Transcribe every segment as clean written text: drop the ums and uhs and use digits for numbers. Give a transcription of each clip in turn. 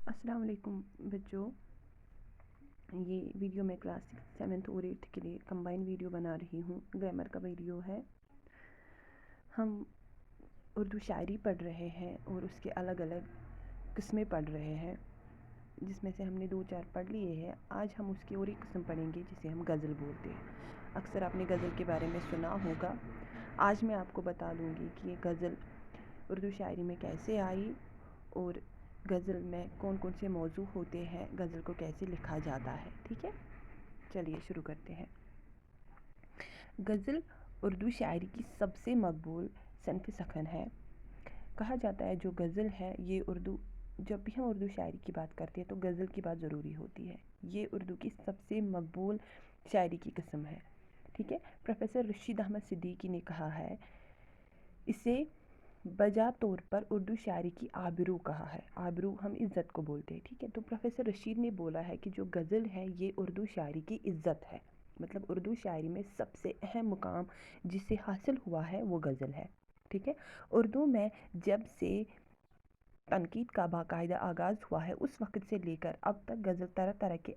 अस्सलाम वालेकुम बच्चों। ये वीडियो मैं क्लास 7th और 8th के लिए कंबाइन वीडियो बना रही हूँ। ग्रामर का वीडियो है। हम उर्दू शायरी पढ़ रहे हैं और उसके अलग अलग किस्में पढ़ रहे हैं, जिसमें से हमने 2-4 पढ़ लिए हैं। आज हम उसकी और एक किस्म पढ़ेंगे जिसे हम गज़ल बोलते हैं। अक्सर आपने गज़ल के बारे में सुना होगा। आज मैं आपको बता दूँगी कि ये गज़ल उर्दू शायरी में कैसे आई और गज़ल में कौन कौन से मौजू होते हैं, गज़ल को कैसे लिखा जाता है। ठीक है, चलिए शुरू करते हैं। गज़ल उर्दू शायरी की सबसे मकबूल सनफ़ सखन है। कहा जाता है जो गज़ल है ये जब भी हम उर्दू शायरी की बात करते हैं तो गज़ल की बात ज़रूरी होती है। ये उर्दू की सबसे मकबूल शायरी की किस्म है। ठीक है, प्रोफेसर रशीद अहमद सिद्दीकी ने कहा है, इसे बजा तौर पर उर्दू शायरी की आबरू कहा है। आबरू हम इज़्ज़त को बोलते हैं। ठीक है, तो प्रोफेसर रशीद ने बोला है कि जो गज़ल है ये उर्दू शायरी की इज़्ज़त है। मतलब उर्दू शायरी में सबसे अहम मुकाम जिसे हासिल हुआ है वो गज़ल है। ठीक है, उर्दू में जब से तनकीद का बाकायदा आगाज़ हुआ है उस वक्त से लेकर अब तक गज़ल तरह तरह के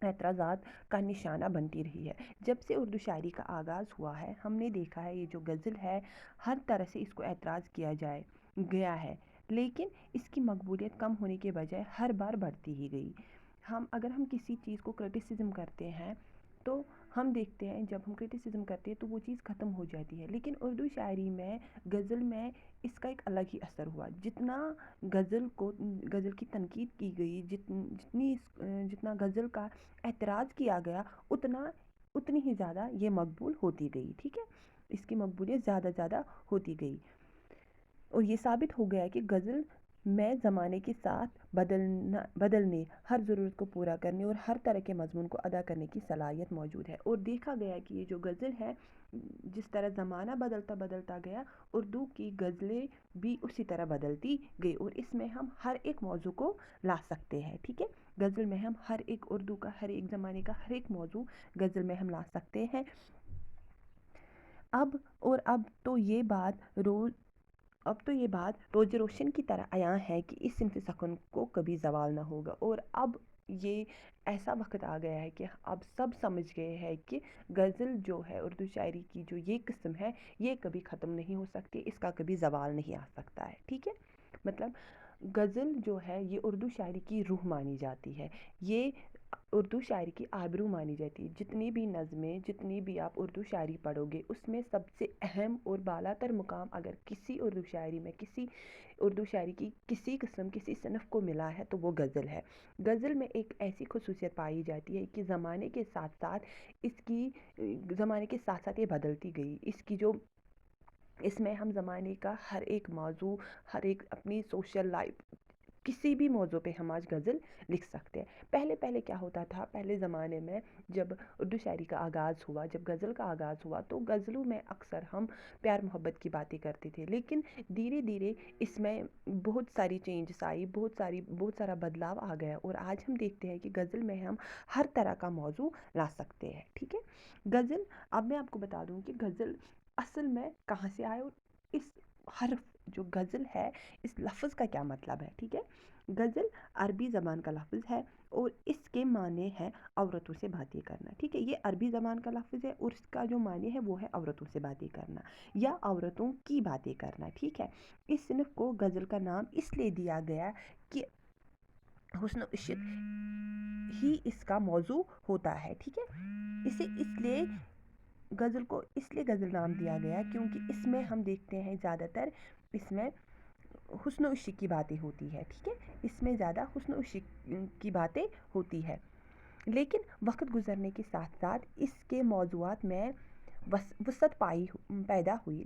एतराज़ात का निशाना बनती रही है। जब से उर्दू शायरी का आगाज़ हुआ है हमने देखा है ये जो गज़ल है हर तरह से इसको एतराज़ किया गया है, लेकिन इसकी मकबूलियत कम होने के बजाय हर बार बढ़ती ही गई। अगर हम किसी चीज़ को क्रिटिसिज्म करते हैं तो हम देखते हैं जब हम क्रिटिसिज्म करते हैं तो वो चीज़ ख़त्म हो जाती है, लेकिन उर्दू शायरी में गज़ल में इसका एक अलग ही असर हुआ। जितना गज़ल की तनकीद की गई, जितना गज़ल का एतराज़ किया गया उतनी ही ज़्यादा ये मकबूल होती गई। ठीक है, इसकी मकबूलियत ज़्यादा होती गई और ये साबित हो गया कि गज़ल में ज़माने के साथ बदलने, हर ज़रूरत को पूरा करने और हर तरह के मज़मून को अदा करने की सलाहियत मौजूद है। और देखा गया कि ये जो गज़ल है, जिस तरह ज़माना बदलता गया उर्दू की गज़लें भी उसी तरह बदलती गई और इसमें हम हर एक मौजू को ला सकते हैं। ठीक है, गज़ल में हम हर एक उर्दू का, हर एक ज़माने का हर एक मौजू गज़ल में हम ला सकते हैं। अब तो ये बात रोज़ रोशन की तरह आया है कि इस सिनफ़ सखन को कभी ज़वाल ना होगा। और अब ये ऐसा वक्त आ गया है कि अब सब समझ गए हैं कि गज़ल जो है उर्दू शायरी की जो ये किस्म है ये कभी ख़त्म नहीं हो सकती, इसका कभी ज़वाल नहीं आ सकता है। ठीक है, मतलब गज़ल जो है ये उर्दू शायरी की रूह मानी जाती है, ये उर्दू शायरी की आबरू मानी जाती है। जितनी भी नज़में, जितनी भी आप उर्दू शायरी पढ़ोगे उसमें सबसे अहम और बालातर मुकाम अगर किसी उर्दू शायरी की किसी किस्म, किसी सनफ़ को मिला है तो वो गज़ल है। गज़ल में एक ऐसी खुसूसियत पाई जाती है कि ज़माने के साथ साथ ये बदलती गई। इसमें हम ज़माने का हर एक मौजू, हर एक अपनी सोशल लाइफ, किसी भी मौजू पे हम आज गज़ल लिख सकते हैं। पहले क्या होता था, पहले ज़माने में जब उर्दू शायरी का आगाज़ हुआ, जब गज़ल का आगाज़ हुआ तो गज़लों में अक्सर हम प्यार मोहब्बत की बातें करते थे, लेकिन धीरे धीरे इसमें बहुत सारी चेंजेस आई, बहुत सारा बदलाव आ गया और आज हम देखते हैं कि गज़ल में हम हर तरह का मौजू ला सकते हैं। ठीक है, गज़ल, अब मैं आपको बता दूँ कि गज़ल असल में कहाँ से आए और इस हर्फ जो गज़ल है इस लफ्ज़ का क्या मतलब है। ठीक है, गज़ल अरबी ज़बान का लफ्ज़ है और इसके माने हैं औरतों से बातें करना। ठीक है, ये अरबी ज़बान का लफ्ज़ है और इसका जो माने है वो है औरतों से बातें करना या औरतों की बातें करना। ठीक है, इस सिनफ को गज़ल का नाम इसलिए दिया गया कि हुस्न इश्क ही इसका मौजू होता है। ठीक है, गज़ल को इसलिए गज़ल नाम दिया गया क्योंकि इसमें हम देखते हैं ज़्यादातर इसमें हुस्न इश्क की बातें होती है। ठीक है, इसमें ज़्यादा हुस्न इश्क की बातें होती है, लेकिन वक्त गुज़रने के साथ साथ इसके मौज़ूआत में वसअत पैदा हुई,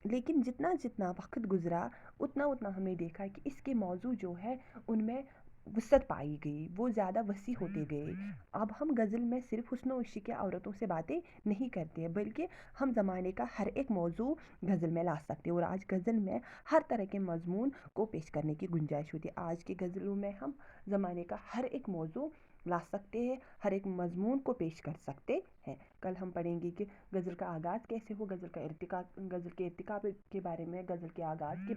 लेकिन जितना जितना वक्त गुज़रा उतना हमने देखा कि इसके मौजू जो है उनमें वसअत पाई गई, वो ज़्यादा वसी होते गए। अब हम गज़ल में सिर्फ हुस्न और इश्क या औरतों से बातें नहीं करते हैं, बल्कि हम ज़माने का हर एक मौजू गज़ल में ला सकते हैं और आज गज़ल में हर तरह के मज़मून को पेश करने की गुंजाइश होती है। आज के गज़लों में हम ज़माने का हर एक मौजू ला सकते हैं, हर एक मज़मून को पेश कर सकते हैं। कल हम पढ़ेंगे कि गज़ल का आगाज़ कैसे हो, गज़ल के इर्तिका के बारे में, गज़ल के आगाज़ के